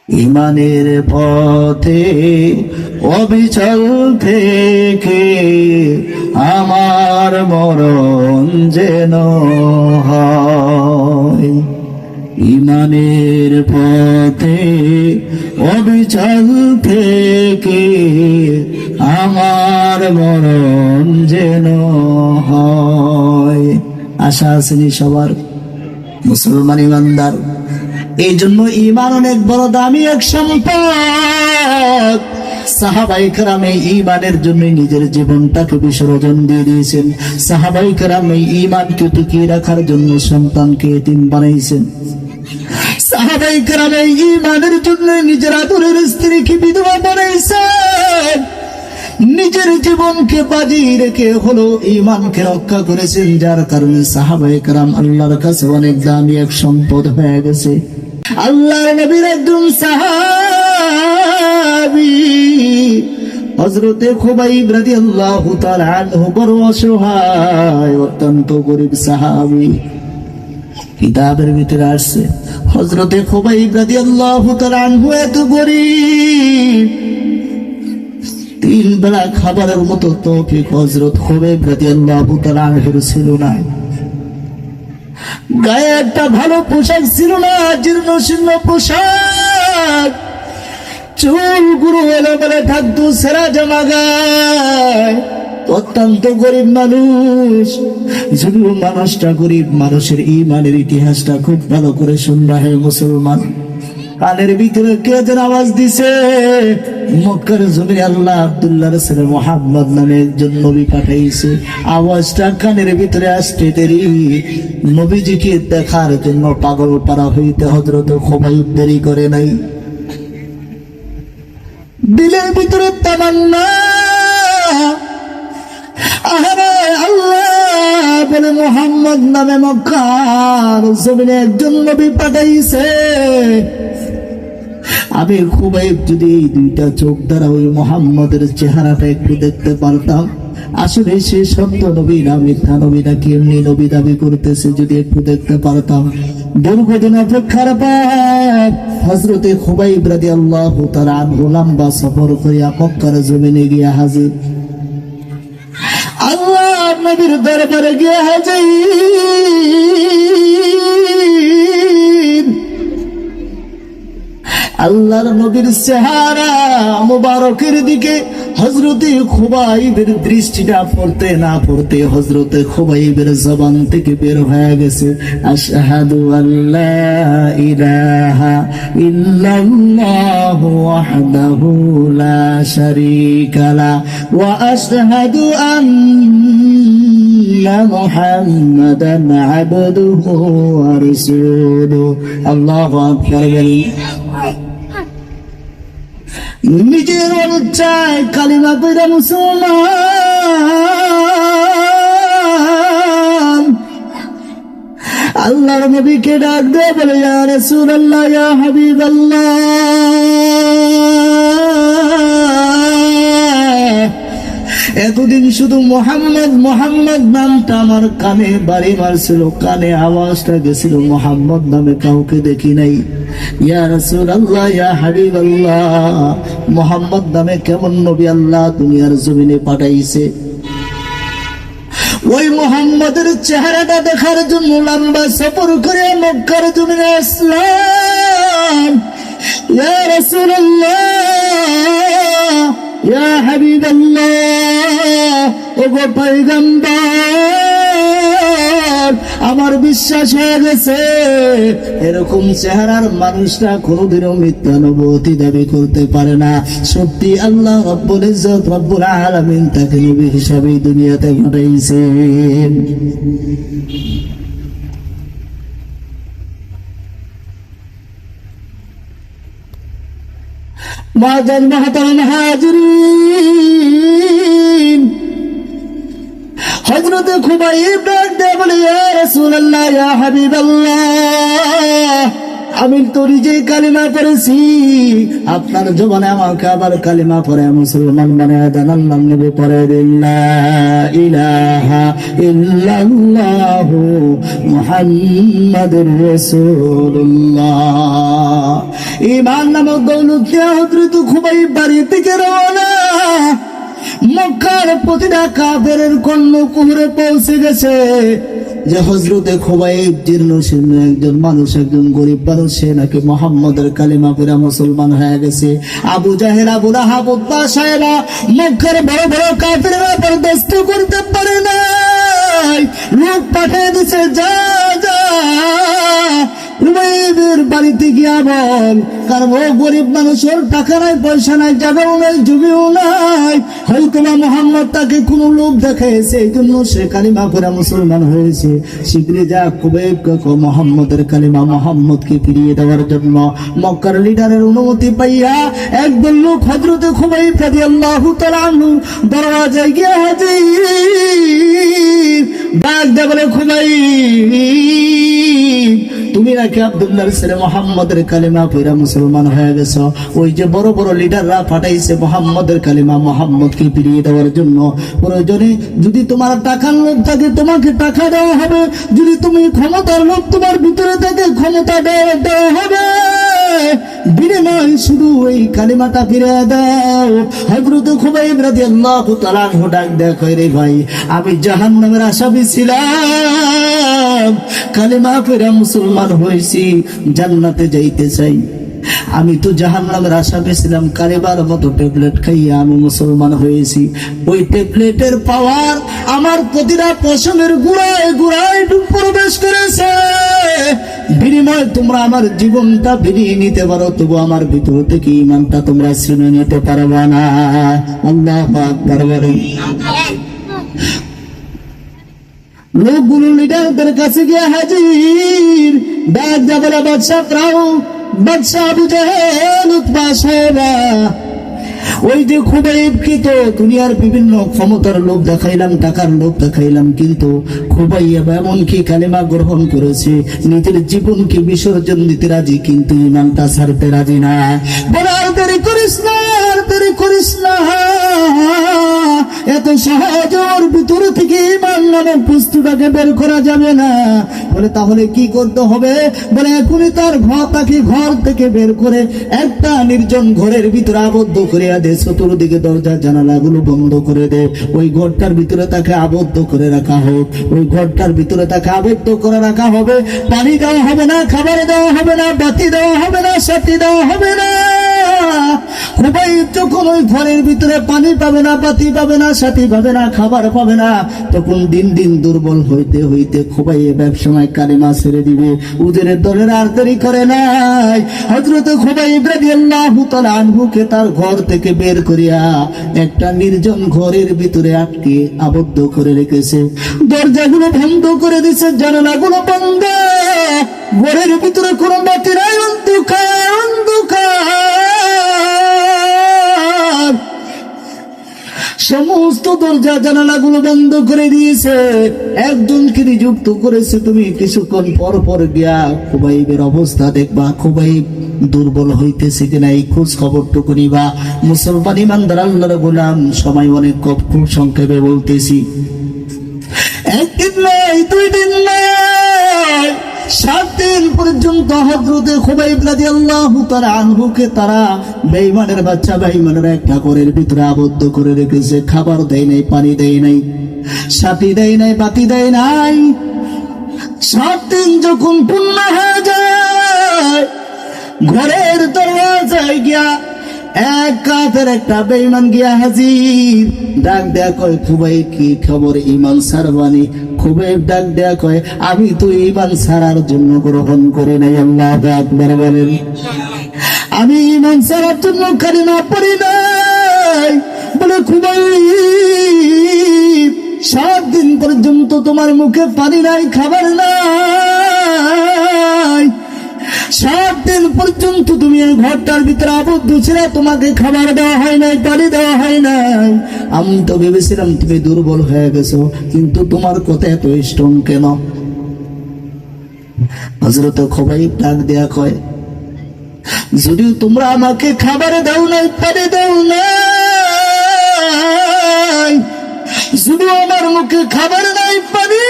ইমানের পথে অবিচল থেকে আমার মরণ যেন হয়। ইমানের পথে অবিচল থেকে আমার মরণ যেন হয়। আশা আসেনি সবার মুসলমান ইমানদার। এই জন্য ঈমান অনেক বড় দামি এক সম্পদ। সাহাবায়ে কেরাম এই ঈমানের জন্য নিজের জীবনটাকে বিসর্জন দিয়ে দিয়েছেন। সাহাবায়ে কেরাম এই ঈমানকে টিকিয়ে রাখার জন্য সন্তানকে এতিম বানাইছেন। সাহাবায়ে কেরাম এই ঈমানের জন্য নিজের আদরের স্ত্রীকে বিধবা বানাইছেন। নিজের জীবনকে বাজি রেখে হলো ঈমানকে রক্ষা করেছেন, যার কারণে সাহাবায়ে কেরাম আল্লাহর কাছে অনেক দামি এক সম্পদ হয়ে গেছে। আল্লাহর নবীর একজন সাহাবী হযরতে খুবাইব রাদিয়াল্লাহু তাআলা আনহু বড় অসহায়, অত্যন্ত গরীব সাহাবী। কিতাবের ভিতরে আসছে হযরতে খুবাইব রাদিয়াল্লাহু তাআলা আনহু এত গরীব, তিন বেলা খাবারের মতো তৌফিক হযরত খুবাইব রাদিয়াল্লাহু তাআলা আনহুর ছিল না। গায়ে একটা ভালো পোশাক ছিল না, জীর্ণ শীর্ণ পোশাক, চুল গুরু এলোমেলো থাকতো, সেরা জামা গায়। অত্যন্ত গরিব মানুষ। শুধু মানুষটা গরিব, মানুষের ঈমানের ইতিহাসটা খুব ভালো করে শুনবা হে মুসলমান। কানের ভিতরে কে যেন আওয়াজ দিছে, মক্কার জমিনে আল্লাহ আব্দুল্লাহর ছেলে মুহাম্মদ নামে একজন নবী পাঠাইছে। আওয়াজটা কানের ভিতরে আসতে দেরি, নবীজিকে দেখার জন্য পাগল পারা হইতে হযরত খুবাইব দেরি করে নাই। দিলের ভিতরে তামান্না, আরে আল্লাহ বলে মুহাম্মদ নামে মক্কার জমিনে একজন নবী পাঠাইছে। আমি খুবাইব যদি এই দুইটা চোখ দ্বারা ওই মুহাম্মদের চেহারাটা একটু দেখতে পারতাম, আসলে সে সত্য নবী না মিথ্যা নবী না কেমনি নবী দাবি করতেছে যদি একটু দেখতে পারতাম। দীর্ঘদিন অপেক্ষার পর হযরতে খুবাইব রাদিয়াল্লাহু তাআলা আনহু লম্বা সফর করিয়া মক্কার জমিনে গিয়া হাজির। আল্লাহ নবীর দরবারে গিয়া হাজির। আল্লাহর নবীর চেহারা মুবারকের দিকে হযরতে খুবাইবের দৃষ্টিটা পড়তে না পড়তে হযরতে খুবাইবের জবান থেকে বের হয়ে গেছে, আশহাদু আল্লা ইলাহা ইল্লাল্লাহু ওয়াহদাহু লা শারীকা লা ওয়া আশহাদু আন্না মুহাম্মাদান আবদুহু ওয়া রাসূলুহু। আল্লাহু আকবার। নিজের অনুচ্ছায় কালিমা পড়া মুসলমান আল্লাহর নবীকে ডাক দিয়ে বলে, ইয়া রাসূলুল্লাহ, ইয়া হাবিবাল্লাহ, এতদিন শুধু মুহাম্মদ মুহাম্মদ নামটা আমার কানে বাড়ি মারছিল, কানে আওয়াজটা গেছিল, মুহাম্মদ নামে কাউকে দেখি নাই। ইয়া রাসূলুল্লাহ, ইয়া হাবিবাল্লাহ, মুহাম্মদ নামে কেমন নবী আল্লাহ দুনিয়ার জমিনে পাঠাইছে? ওই মুহাম্মদের চেহারাটা দেখার জন্য লম্বা সফর করে মক্কার জমিনে আসলাম। ইয়া রাসূলুল্লাহ, ইয়া হাবিবাল্লাহ, ওগো পয়গম্বর, আমার বিশ্বাস হয়ে গেছে এরকম চেহারার মানুষটা কোনোদিনও মিথ্যা নবুয়তি দাবি করতে পারে না। সত্যি আল্লাহ রব্বুল ইজ্জত রব্বুল আলামিন তাকে নবী হিসাবে দুনিয়াতে পাঠাইছেন। মাজান মাহতারাম হাজিরিন, হযরতে খুবাইব ডাক দিয়ে বলে, ইয়া রাসূলুল্লাহ, ইয়া হাবিবাল্লাহ, আমি তো নিজেই কালিমা পড়েছি, আপনার জবানে আমাকে আবার কালিমা পড়ে মুসলমান বানায় দেন। আল্লাহ নবী পড়ে দিন লা ইলাহা ইল্লাল্লাহু মুহাম্মাদুর রাসূলুল্লাহ। ঈমান নামক দৌলত নিয়ে হযরত খুবাইব বাড়ি থেকে রওনা। মক্কার প্রতিটা কাফেরের কর্ণকুহরে পৌঁছে গেছে যে হযরতে খুবাইব জীর্ণ শীর্ণ একজন মানুষ, একজন গরিব মানুষ, সে নাকি মুহাম্মদের কালিমা পড়ে মুসলমান হয়ে গেছে। আবু জাহেল, আবু লাহাব, উতবা, সায়বা মক্কার বড় বড় কাফেররা বরদাস্ত করতে পারে নাই, লোক পাঠিয়ে দিছে, যা যা খুবাইবের বাড়িতে গিয়া বল, কারণ ও গরিব মানুষ, ওর টাকা নাই, পয়সা নাই, জায়গাও নাই, জমিও নাই, হয়তো না মুহাম্মদ তাকে কোন লোক দেখাইছে, এই জন্য সে কালিমা পড়ে মুসলমান হয়েছে। শীঘ্রই যা খুবাইবকে মুহাম্মদের কালিমা মুহাম্মদকে ফিরিয়ে দেওয়ার জন্য। মক্কার লিডারের অনুমতি পাইয়া একদল লোক হযরতে খুবাইব রাদিয়াল্লাহু তাআলা আনহু দরওয়াজায় গিয়ে হাজির। ডাক দেয়া বলে, খুবাইব তুমি নাকি আব্দুল্লাহর ছেলে মুহাম্মদের কালিমা পড়ে মুসলমান হয়ে গেছো। ওই যে বড় বড় লিডাররা পাঠাইছে মুহাম্মদের কালিমা মুহাম্মদকে ফিরিয়ে দেওয়ার জন্য। প্রয়োজনে যদি তোমার টাকার লোভ থাকে তোমাকে টাকা দেওয়া হবে, যদি তুমি ক্ষমতার লোভ তোমার ভিতরে থাকে ক্ষমতা দেওয়া হবে, বিনিময় শুধু ওই কালিমাটা ফিরিয়ে দাও। হযরত খুবাইব রাদিয়াল্লাহু তাআলা আনহু ডাক দেয়া কয়, রে ভাই, আমি জাহান্নামের আসামি ছিলাম, কালিমা পড়ে মুসলমান হয়েছি, জান্নাতে যাইতে চাই। আমি তো জাহান্নামের আসামি ছিলাম, কালিমার মতো ট্যাবলেট খাইয়া আমি মুসলমান হয়েছি। ওই ট্যাবলেটের পাওয়ার আমার প্রতিটা পশমের গুড়ায় গুড়ায় প্রবেশ করেছে। বিনিময় তোমরা আমার জীবনটা ফিরিয়ে নিতে পারো, তবু আমার ভিতর থেকে ঈমানটা তোমরা ছিনিয়ে নিতে পারবে না। আল্লাহু আকবার বলেন। লোকগুলো লিডারদের কাছে গিয়ে হাজির। ডাক দেয়া বলে, বাদশা ফেরাউন, বাদশা আবু জাহেল, উতবা, সায়বা, ওই যে খুবাইবকে তো দুনিয়ার বিভিন্ন ক্ষমতার লোভ দেখাইলাম, টাকার লোভ দেখাইলাম, কিন্তু খুবাইব এমনকি কালিমা গ্রহণ করেছে, নিজের জীবনকে বিসর্জন দিতে রাজি, কিন্তু ঈমানটা ছাড়তে রাজি না। বলে, আর দেরি করিস না, আর দেরি করিস না, এত সহজ ওর ভিতর থেকে ঈমান নামক বস্তুটাকে বের করা যাবে না। বলে, তাহলে কি করতে হবে? বলে, এখনই তার তাকে ঘর থেকে বের করে একটা নির্জন ঘরের ভিতরে আবদ্ধ করে দে, চতুর্দিকে দরজা জানালাগুলো বন্ধ করে দে, ওই ঘরটার ভিতরে তাকে আবদ্ধ করে রাখা হোক, ওই ঘরটার ভিতরে তাকে আবদ্ধ করে রাখা হবে। পানি দেওয়া হবে না, খাবার দেওয়া হবে না, বাতি দেওয়া হবে না, সাথী দেওয়া হবে না। খুবাইব যখন ওই ঘরের ভিতরে পানি পাবে না, বাতি পাবে না, সাথী পাবে না, খাবার পাবে না, তখন দিন দিন দুর্বল হইতে হইতে খুবাইব এক সময় কালিমা ছেড়ে দিবে। ওদের দলের আর দেরি করে নাই, হযরত খুবাইব রাদিয়াল্লাহু তাআলা আনহুকে তার ঘর থেকে বের করিয়া একটা নির্জন ঘরের ভিতরে আটকে আবদ্ধ করে রেখেছে। দরজাগুলো বন্ধ করে দিছে, জানালাগুলো বন্ধ, ঘরের ভিতরে কোনো বাতি নাই, অন্ধকার অন্ধকার। সমস্ত দরজা জানালাগুলো বন্ধ করে দিয়েছে। একজনকে নিযুক্ত করেছে, তুমি কিছুক্ষণ পর পর গিয়া খুবাইবের অবস্থা দেখবা, খুবাইব দুর্বল হইতেছে কিনা এই খোঁজ খবরটুকু নিবা। মুসলমান ইমানদার আল্লাহর গোলাম, সময় অনেক খুব সংক্ষেপে বলতেছি। একদিন নয়, দুই দিন নয়, 7 দিন পর্যন্ত হযরতে খুবাইব রাদিয়াল্লাহু তাআলা আনহুকে তারা বেঈমানের বাচ্চা, বেঈমানের একটা ঘরের ভিতরে আবদ্ধ করে রেখেছে। খাবার দেয় নাই, পানি দেয় নাই, সাথী দেয় নাই, বাতি দেয় নাই। 7 দিন যখন পূর্ণ হয়ে যায়, ঘরের দরজায় গিয়া এক কাফের একটা বেঈমান গিয়া হাজির। ডাক দেয়া কয়, খুবাইব কি খবর, ঈমান ছাড়বানি? খুবাইব ডাক দেয়া কয়, আমি তো ঈমান ছাড়ার জন্য গ্রহণ করি নাই। আল্লাহু আকবার বলেন। আমি ঈমান ছাড়ার জন্য কালিমা পড়ি নাই। বলে, খুবাইব 7 দিন পর্যন্ত তোমার মুখে পানি নাই, খাবার নাই, 7 দিন পর্যন্ত তুমি এই ঘরটার ভিতরে আবদ্ধ ছিলে, তোমাকে খাবার দেওয়া হয় নাই, পানি দেওয়া হয় নাই। আমি তো ভেবেছিলাম তুমি দুর্বল হয়ে গেছো, কিন্তু তোমার কথা এত স্ট্রং কেন? হযরত খুবাইব ডাক দেয়া কয়, যদিও তোমরা আমাকে খাবার দাও নাই, পানি দাও নাই, যদিও আমার মুখে খাবার নাই, পানি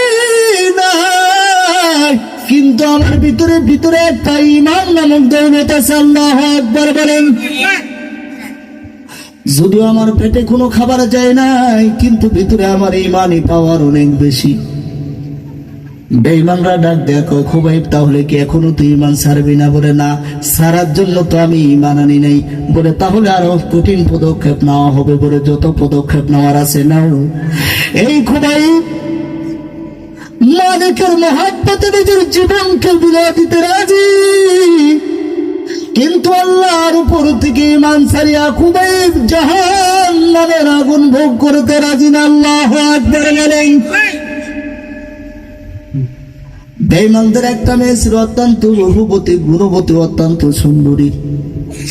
নাই, কিন্তু আমার ভিতরে ভিতরে একটা ঈমান নামক দৌলত আছে। আল্লাহু আকবার বলেন। যদিও আমার পেটে কোনো খাবার যায় নাই, কিন্তু ভিতরে আমার ঈমানি পাওয়ার অনেক বেশি। বেঈমানরা ডাক দেয়া কয়, খুবাইব তাহলে কি এখনো তুই ঈমান ছাড়বি না? বলে, না, ছাড়ার জন্য তো আমি ঈমান আনি নাই। বলে, তাহলে আরো কঠিন পদক্ষেপ নেওয়া হবে। বলে, যত পদক্ষেপ নেওয়ার আছে নাও। এই খুবাইব মালিকের মহব্বতে নিজের জীবনকে বিলিয়ে দিতে রাজি, কিন্তু আল্লাহর উপর থেকে ঈমান ছাড়িয়া খুবাইব জাহান্নামের আগুন ভোগ করতে রাজি না। আল্লাহু আকবার বলেন। বেঈমানদের একটা মেয়ে ছিল অত্যন্ত রূপবতী, গুণবতী, অত্যন্ত সুন্দরী।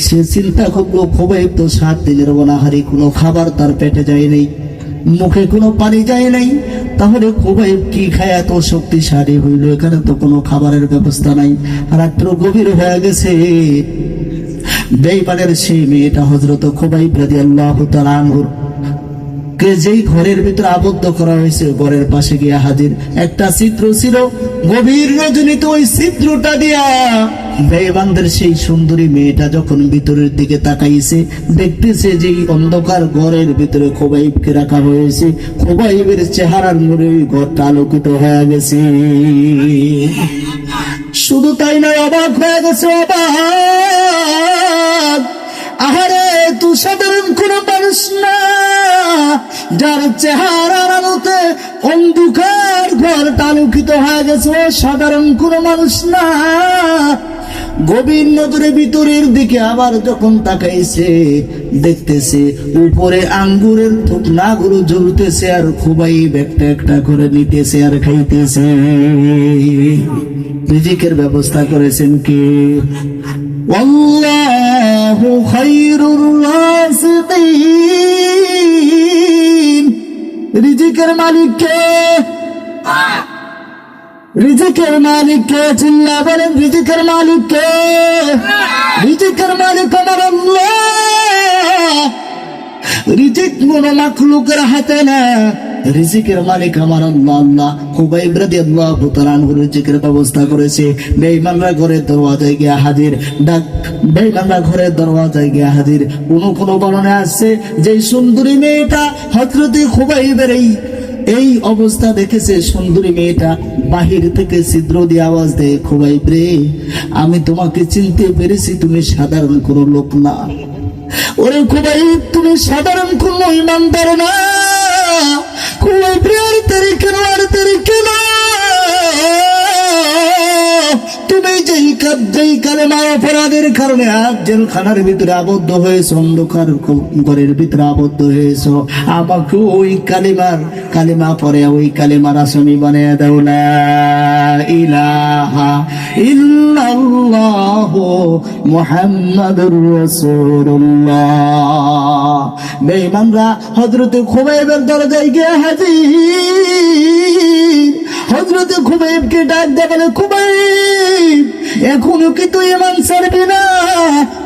সে চিন্তা করলো, খুবাইব তো 7 দিনের অনাহারী, কোনো খাবার তার পেটে যায় নাই, মুখে কোনো পানি যায় নাই, তাহলে খুবাইব কি খায় এত শক্তিশালী হইল? এখানে তো কোনো খাবারের ব্যবস্থা নাই, রাত্র গভীর হয়ে গেছে। বেঈমানের সেই মেয়েটা হযরত খুবাইব রাদিয়াল্লাহু তাআলা আনহুর কে যেই ঘরের ভিতরে আবদ্ধ করা হয়েছে, ঘরের পাশে গিয়ে হাজির একটা ছিদ্র ছিল। গভীর রজনীতে ওই ছিদ্রটা দিয়া বেঈমানদের সেই সুন্দরী মেয়েটা যখন ভিতরের দিকে তাকাইছে, দেখতেছে যে অন্ধকার ঘরের ভিতরে খুবাইবকে রাখা হয়েছে। খুবাইবের চেহারার নূরে ওই ঘরটা আলোকিত হয়ে গেছে। শুধু তাই নয়, অবাক হয়ে গেছে, অবাক। আহারে, তুই সাধারণ কোন মানুষ না, যার চেহারার আলোতে অন্ধকার ঘরটা আলোকিত হয়ে গেছে। সাধারণ কোন মানুষ না। গভীর নজরে ভিতরের দিকে আবার যখন তাকাইছে, দেখতেছে উপরে আঙ্গুরের থুকনাগুলো ঝুলতেছে, আর খুবাইব একটা একটা করে নিতেছে আর খাইতেছে। রিজিকের ব্যবস্থা করেছেন কে? আল্লাহু খায়রুর রাযিকিন। রিজিকের মালিক কে? রিজিকের মালিক কে? চিল্লা বলেন, রিজিকের মালিক কে? রিজিকের মালিক আমার আল্লাহ। রিজিক কোন মাখলুকের হাতে না, রিজিকের মালিক আমার আল্লাহ। আল্লাহ খুবাইব রাদিয়াল্লাহু তাআলা আনহুর রিজিকের ব্যবস্থা করেছে। বেঈমানরা ঘরের দরওয়াজায় গিয়ে হাজির। বেঈমানরা ঘরের দরওয়াজায় গিয়ে হাজির। কোন বর্ণনায় আসছে যে সুন্দরী মেয়েটা হযরত খুবাইবের এই অবস্থা দেখেছে। সুন্দরী মেয়েটা বাহির থেকে ছিদ্র দিয়ে আওয়াজ দেয়, খুবাইব রে, আমি তোমাকে চিনতে পেরেছি, তুমি সাধারণ কোন লোক না। ওরে খুবাইব, তুমি সাধারণ কোন ঈমানদার না। খুবাইব রে, আর তেরি কেন তুমি যেই কালেমার অপরাধের কারণে আজ জেলখানার ভিতরে আবদ্ধ হয়েছ, অন্ধকার ঘরের ভিতরে আবদ্ধ হয়েছ, আমাকে ওই কালিমা পরে ওই কালিমার আসামি বানিয়ে দাও। লা ইলাহা ইল্লাল্লাহু মুহাম্মাদুর রাসূলুল্লাহ। বেঈমানরা হযরত খুবাইবের দরজায় গিয়ে হাজির। হযরত খুবাইবকে ডাক দিয়ে বলে, খুবাইব, এখনো কি তুই ঈমান ছাড়বি না?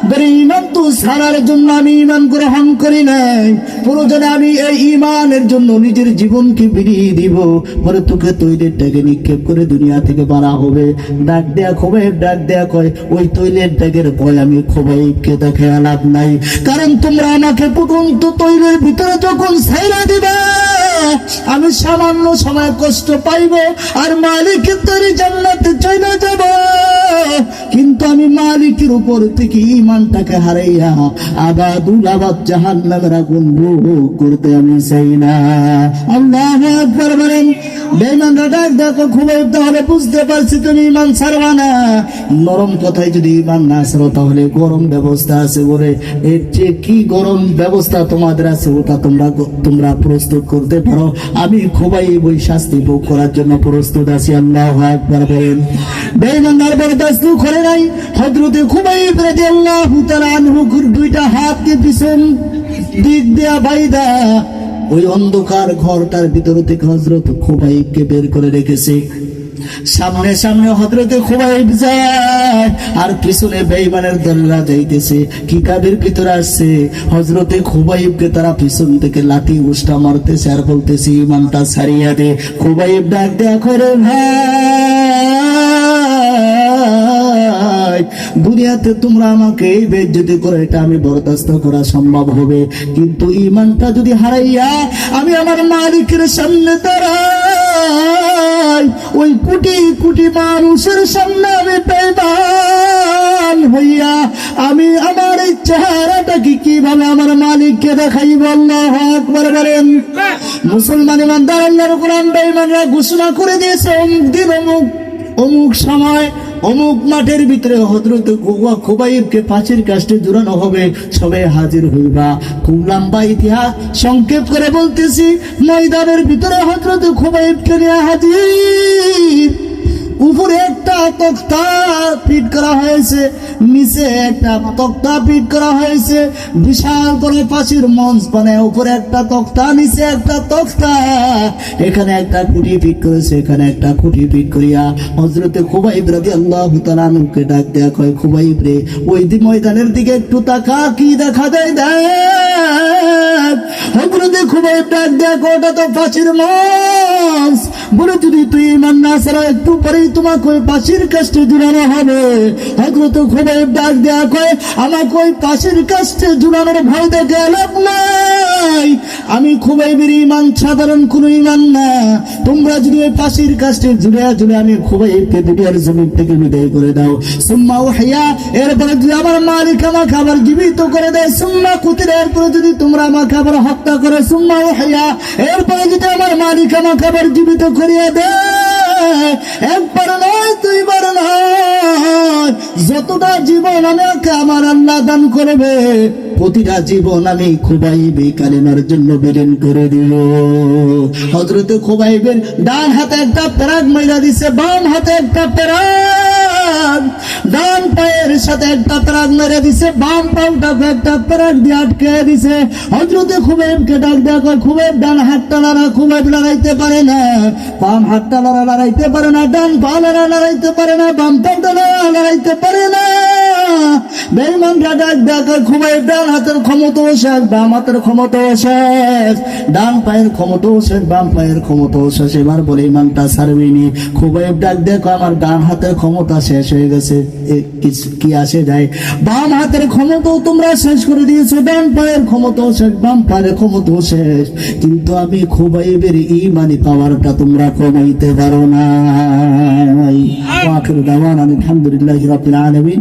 বলে, ঈমান তো ছাড়ার জন্য আমি ঈমান গ্রহণ করি নাই, প্রয়োজনে আমি এই ঈমানের জন্য নিজের জীবনকে বিলিয়ে দিব। বলে, তোকে তৈলের ড্যাগে নিক্ষেপ করে দুনিয়া থেকে বাড়া হবে। ডাক দেয়া খুবাইব ডাক দেয়া কয়, ওই তৈলের ড্যাগের ভয় আমি খুবাইবকে দেখে লাভ নাই, কারণ তোমরা আমাকে পর্যন্ত তৈলের ভিতরে যখন ছাইরা দিবা, আমি সামান্য সময় কষ্ট পাইব আর মালিকের তৈরি জান্নাতে চলে যাব, কিন্তু আমি মালিকের উপর থেকে ঈমানটাকে হারাইয়া আবাদুল আবাদ জাহান্নামের আগুন ভোগ করতে আমি চাই না। আল্লাহু আকবার বলেন। বেঈমানরা ডাক দেখো, খুবাইব তাহলে বুঝতে পারছি তুমি ঈমান ছাড়বা না। নরম কথায় যদি ঈমান না ছাড়ো, তাহলে গরম ব্যবস্থা আছে। বলে, এর চেয়ে কি গরম ব্যবস্থা তোমাদের আছে, ওটা তোমরা প্রস্তুত করতে পারো। আমি খুবাইব ওই শাস্তি ভোগ করার জন্য প্রস্তুত আছি। আল্লাহু আকবার বলেন। বেঈমানরা বরদাস্ত করে নাই। হযরত খুবাইব রাদিয়াল্লাহু তাআলা আনহু দুইটা হাতকে পিছন দিক দিয়া বাইদা ওই অন্ধকার ঘরটার ভিতর থেকে হযরত খুবাইবকে বের করে রেখেছে। সামনে সামনে হযরতে খুবাইব যায় আর পিছনে বেঈমানের দলরা যাইতেছে। কি কাদের ভিতরে আসছে, হযরতে খুবাইবকে তারা পিছন থেকে লাঠি উষ্টা মারতেছে আর বলতেছে ঈমানটা ছাড়িয়া দে। খুবাইব ডাক দেয়া করে ভাই, দুনিয়াতে তোমরা আমাকে এই বেইজ্জতি করে এটা আমি বরদাস্ত করা সম্ভব হবে, কিন্তু ঈমানটা যদি হারাইয়া আমি আমার মালিকের সামনে দাঁড়াই, ওই কোটি কোটি মানুষের সামনে আমি বেঈমান হইয়া আমি আমার এই চেহারাটাকে কিভাবে আমার মালিককে দেখাইব? আল্লাহু আকবার বলেন। মুসলমান ইমানদার আল্লাহর কোরআন বেঈমানরা ঘোষণা করে দিয়েছে অমুক দিন অমুক সময় অমুক মাঠের ভিতরে হযরত খুবাইবকে ফাঁসির কাস্টে ঝুলানো হবে, সবাই হাজির হইবা। খুব লম্বা ইতিহাস সংক্ষেপ করে বলতেছি, ময়দানের ভিতরে হযরত খুবাইবকে নিয়ে হাজির। উপরে একটা তক্তা ফিট করা হয়েছে, নিচে একটা তক্তা ফিট করা হয়েছে, বিশাল করে ফাঁসির মঞ্চ বানায়, উপরে একটা তক্তা নিচে একটা তক্তা, এখানে একটা খুঁটি ফিট করেছে, এখানে একটা খুঁটি ফিট করিয়া হযরতে খুবাইব রাদিয়াল্লাহু তাআলা আনহুকে ডাক দেয়া কয়, খুবাইব রে, ওই ময়দানের দিকে একটু তাকা, কি দেখা যায় দেখ। হযরতে খুবাইব ডাক দেয়া কয়, ওটা তো ফাঁসির মঞ্চ, বলে যদি তুই ঈমান না ছাড়া একটু পরেই তোমাকে ওই ফাঁসির কাস্টে ঝুলানো হবে। হযরতে খুবাইব ডাক দেয়া কয়, আমাকে ওই ফাঁসির কাস্টে ঝুলানোর ভয় দেখে লাভ নাই, আমি খুবাইবের ঈমান সাধারণ কোন ঈমান না। তোমরা যদি ওই ফাঁসির কাস্টে ঝুলে আমি খুবাইবকে দুনিয়ার জমিন থেকে বিদায় করে দাও, সুম্মা উহিয়া, এরপরে যদি আমার মালিক আমাকে আবার জীবিত করে দেয়, সুম্মা কুতিলা, এরপরে যদি তোমরা আমাকে আবার হত্যা করে, সুম্মা উহিয়া, এরপরে যদি আমার মালিক আমাকে আবার জীবিত করিয়া দেয়, একবার নয় দুইবার নয়, যতটা জীবন আমাকে আমার আল্লাহ দান করবে, প্রতিটা জীবন আমি খুবাইব কালিমার জন্য বিলীন করে দিব। হযরতে খুবাইবের ডান হাতে একটা পেরাক মাইরা দিছে, বাম হাতে একটা পেরাক, ডান পায়ের সাথে একটা পেরাক মেরে দিছে, বাম পাউটাকে একটা পেরাক দিয়ে আটকে দিছে। হযরতে খুবাইবকে ডাক দেয়া কয়, খুবাইব ডান হাতটা লড়া, খুবাইব লড়াইতে পারে না, বাম হাতটা লড়াইতে পারে না, ডান পা লড়াইতে পারে না, বাম পাটা লড়াইতে পারে না। বেঈমানরা ডাক দেয়া কয়, খুবাইব ডান হাতের ক্ষমতাও শেষ, বাম হাতের ক্ষমতাও শেষ, ডান পায়ের ক্ষমতাও শেষ, বাম পায়ের ক্ষমতাও শেষ, এবার বলে ঈমানটা ছাড়বিনি। খুবাইব ডাক দেয়া কয়, আমার ডান হাতের ক্ষমতা শেষ হয়ে গেছে, কি আসে যায়, বাম হাতের ক্ষমতাও তোমরা শেষ করে দিয়েছো, ডান পায়ের ক্ষমতাও শেষ, বাম পায়ের ক্ষমতাও শেষ, কিন্তু আমি খুবাইবের ঈমানি পাওয়ারটা তোমরা কমাইতে পারো না। আখির দাওয়ানা আলহামদুলিল্লাহি রাব্বিল আলামিন।